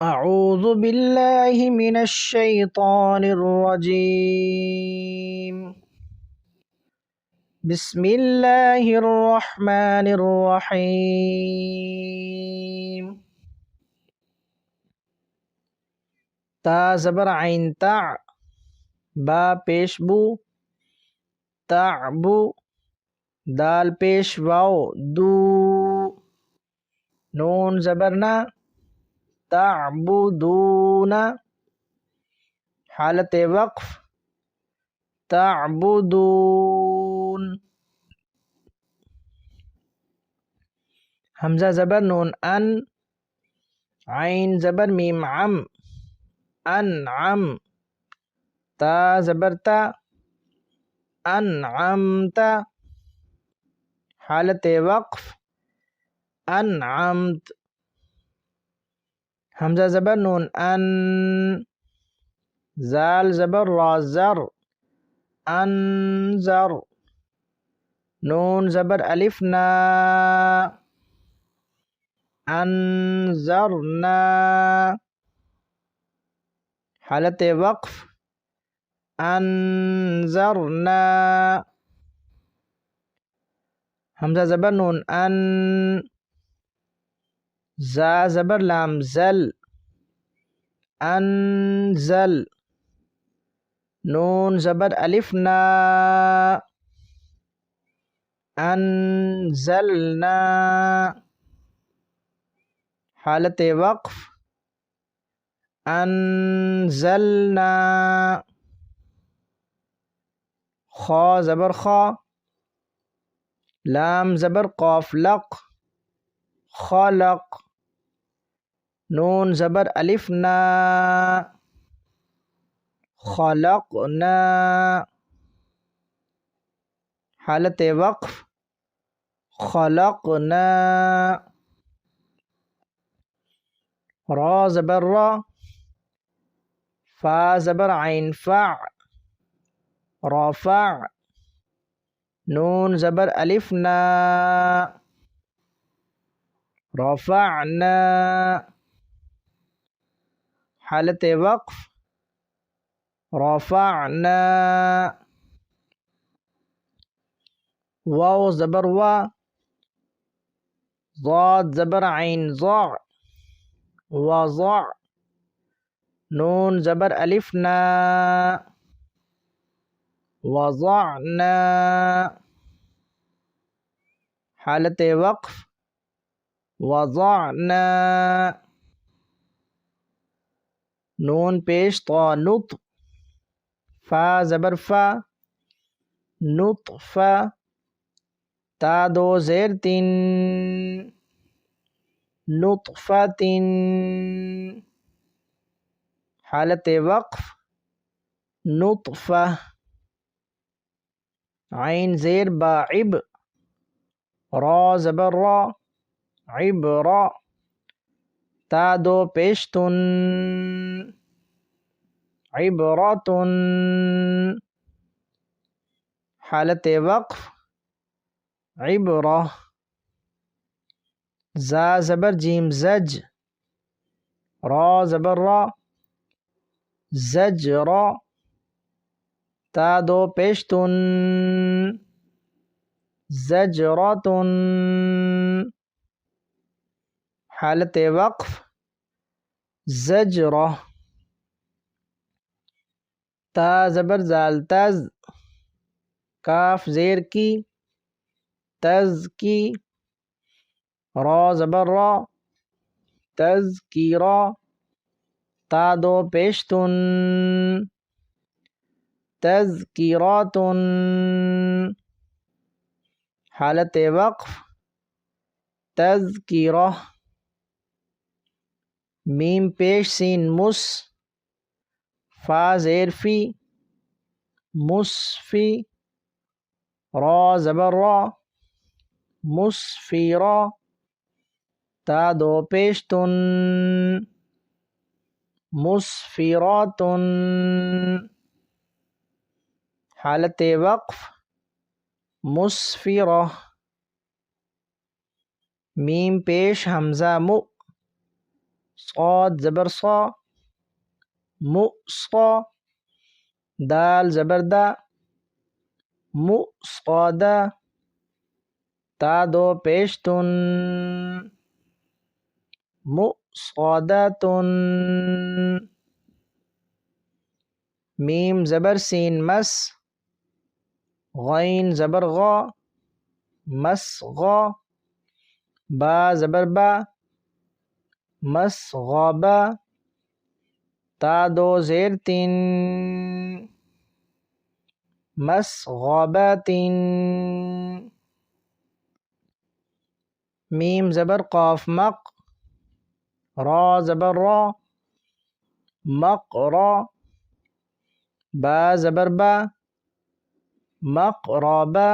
أعوذ بالله من الشيطان الرجيم. بسم الله الرحمن الرحيم. تا زبر عین تا، با پیش بو، تعبو، دال پیش واو دو، نون زبر نا، تعبدون، حالت وقف تعبدون. حمزہ زبر نون ان، عین زبر میم عم، انعم، تا زبر تا، انعمت، حالت وقف انعمت. حمزہ زبر نون ان، زال زبر را زر، انزر، نون زبر الف نا، انذرنا، حالت وقف انذرنا. حمزہ زبر نون ان، زا زبر لام زل، انزل، نون زبر الف نا، انزلنا، حالت وقف انزلنا. خا زبر خا، لام زبر قاف لق، خلق، نون زبر الف نا، خلقنا، حالت وقف خلقنا. را زبر را، فا زبر عین فع، رفع، نون زبر الف نا، رفعنا، حالت وقف رفعنا. واو زبر وا، ضاد زبر عین ضع، وضع، نون زبر الف نا، وضعنا، حالت وقف وضعنا. نون پیش طا نط، فا زبر فا، نطفہ، تا دو زیر تین، نطفۃ، حالت وقف نطفہ. عین زیر با عب، را زبر را، عبرا، تا دو پیش تن، عبرتن، حالت وقف عبرہ. زا زبر جیم زج، را زبر را، زجرا، تا دو پیش تن، زجرتن، حالت وقف زجرہ. تا زبر زال تز، کاف زیر کی، تز کی، را زبر را، تذکیرا، تا دو پیش تن، تذکیراتن، حالت وقف تذکیرہ. میم پیش سین مس، فا زیر فی، مسفی، را زبر را، مسفیرا، تا دو پیش تن، مسفراتن، حالت وقف مسفرہ. میم پیش حمزہ مو، صاد زبر صا، مو صا، دال زبر دا، مو صادا، تا دو پیش تن، مو صادتن. میم زبر سین مس، غین زبر غا، مس غا، با زبر با، مس غابا، تا دو زیر تین، مس غابتن. میم زبر قاف مق، را زبر را، مقرا، با زبر با، مقربا،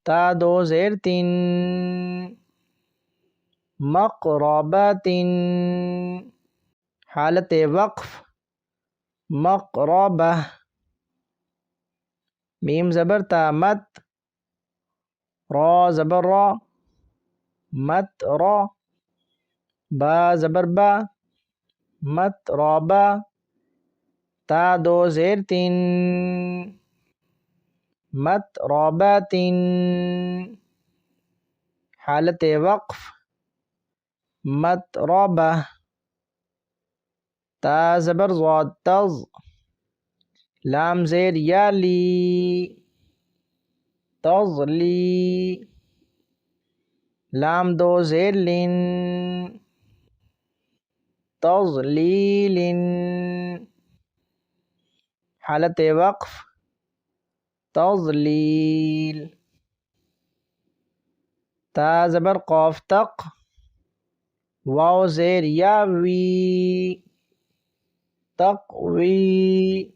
تا دو زیر تین، مقربتن. حالت وقف مقربہ. میم زبر تا مت، را زبر را، مت را، با زبر با، مت رابا، تا دو زیر تین، مت رابتن. حالت وقف مت رابہ. تا زبر ضاد تز، لام زیر یا لی، تظلی، لام دو زیر لن، تظلیل. حالت وقف تظلیل. تا زبر قاف تق، واو زیر یا وی، تقوی،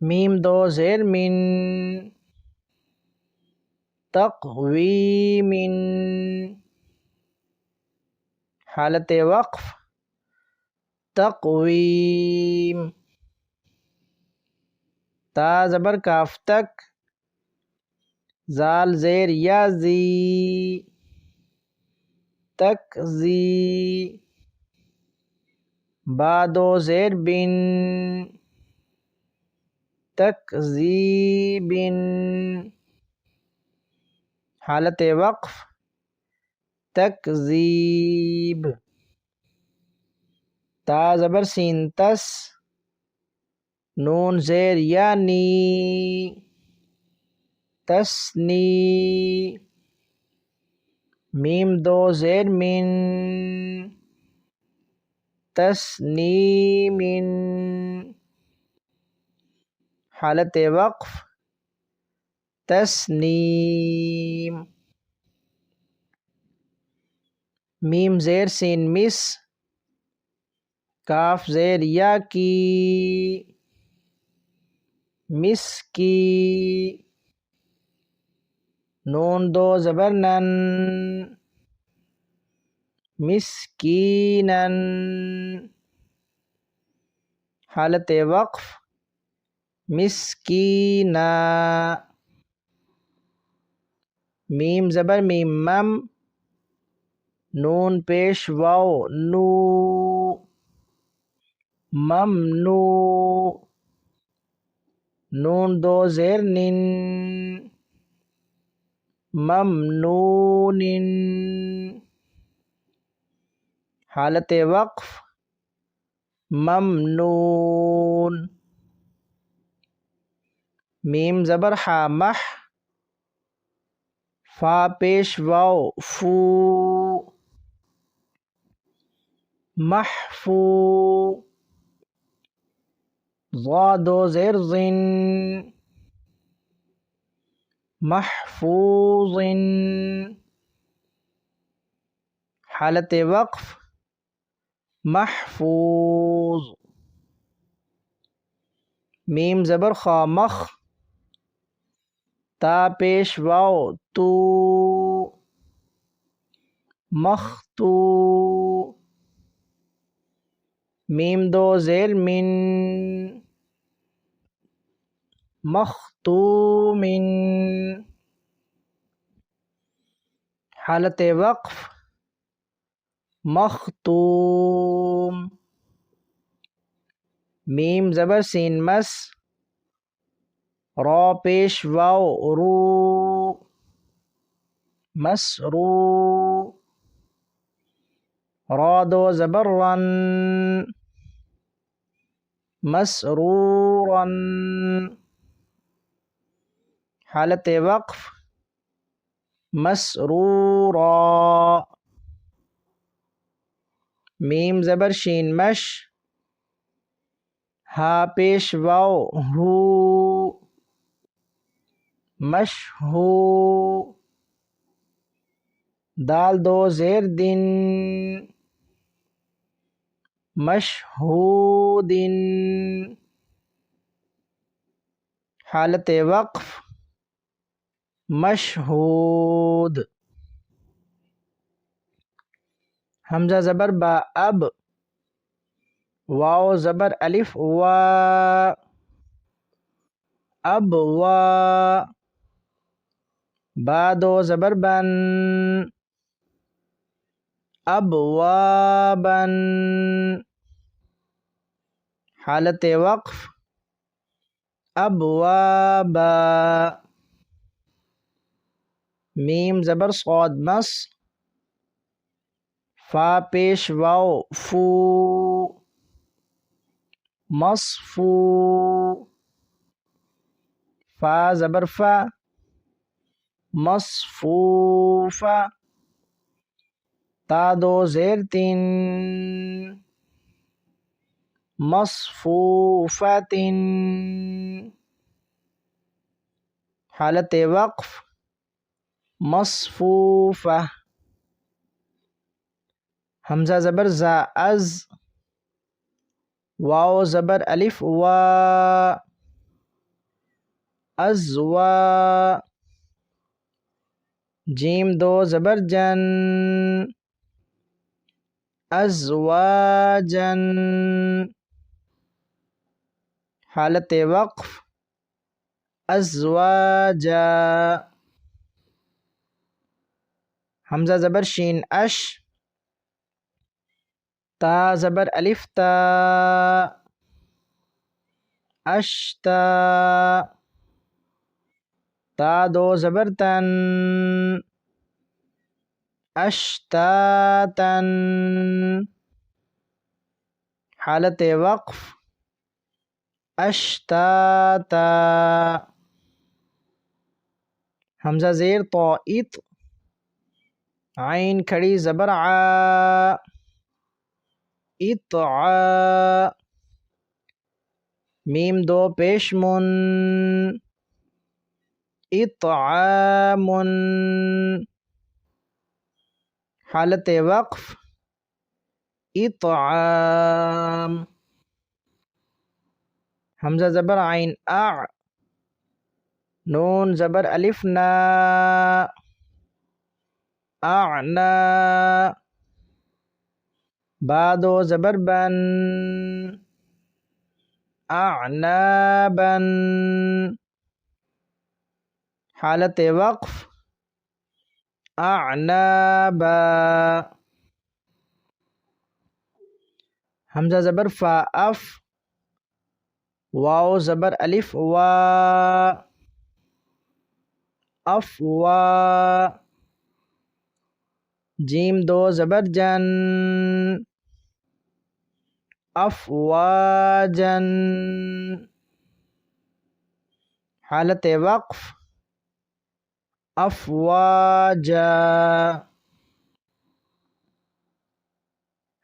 میم دو زیر من، تقویم. حالت وقف تقویم. تا زبر کاف تک، زال زیر یا زی، تکزی، با دو زیر بن، تکذیب. حالت وقف تکذیب. تا زبر سین تس، نون زیر یا نی، تسنی، میم دو زیر من، تسنیم. حالت وقف تسنیم. میم زیر سین مس، کاف زیر یا کی، مسکی، نون دو زبر نن، مسکینن. حالت وقف مسکینا. میم زبر میم مم، نون پیش واو نو، ممنو، نون دو زیر نن، ممنون. حالت وقف ممنون. میم زبر حا مح، فا پیش واو فو، محفو، ضا دو زیر ضن، محفوظ. حالت وقف محفوظ. میم زبر خا مخ، تا پیش واو تو، مختو، میم دو زیر من، مختوم. حالت وقف مختوم. میم زبر سین مس، را پیش واو رو، مسرو. را دو زبر رن، مسرورا. حالت وقف مسرورا. میم زبر شین مش، ہا پیش واو ہو، مشہو. دال دو زیر دن، مشہود. حالت وقف مشہود. حمزہ زبر با اب، واو زبر الف وا، اب وا. با دو زبر بن، اب وا بن. حالت وقف اب وا با. میم زبر صاد مس، فا پیش واو فو، مصفو. فا زبر فا، مصفوفا. تا دو زیر تین، مصفوفت. حالت وقف مصفوفہ. حمزہ زبر زا از، واو زبر الف وا، ازوا. جیم دو زبر جن، ازواجن. حالت وقف ازواجا. حمزہ زبر شین اش، تا زبر الف تا، اشتا. تا دو زبر تن، اشتاتن. حالت وقف اشتاتا. حمزہ زیر طائط، عین کھڑی زبر ع، اطعا. میم دو پیش من، اطعام. حالت وقف اطعام. حمزہ زبر عین اع، نون زبر الف نا، اعنا. با دو زبر بن، اعنابا. حالت وقف اعنابا. حمزہ زبر فا اف، واو زبر الف وا، افوا. جیم دو زبر جن، افواجن. حالت وقف افواجا.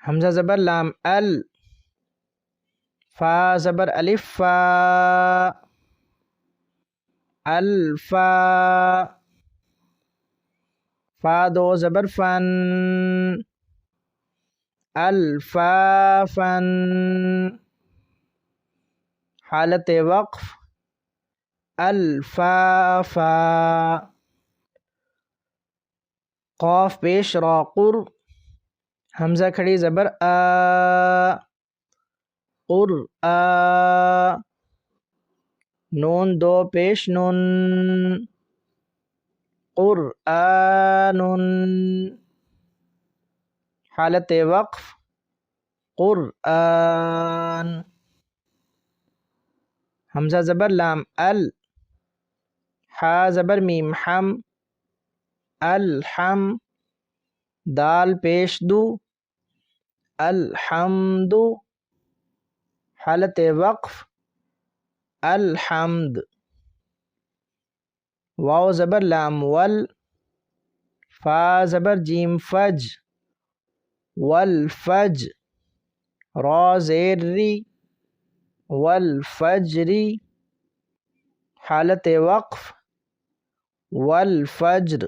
حمزہ زبر لام ال، فا زبر الف فا، الفا. فا دو زبر فن، الفافن. حالت وقف الفافا. قاف پیش را قر، حمزہ کھڑی زبر آ، قرآ. نون دو پیش نن، قرآن. حالت وقف قرآن. حمزہ زبر لام ال، حا زبر میم حم، الحم، دال پیش دو الحمد، حالت وقف الحمد. واو زبر لام ول، فا زبر جیم فج، والفج، را زیر ری والفجری، حالت وقف والفجر.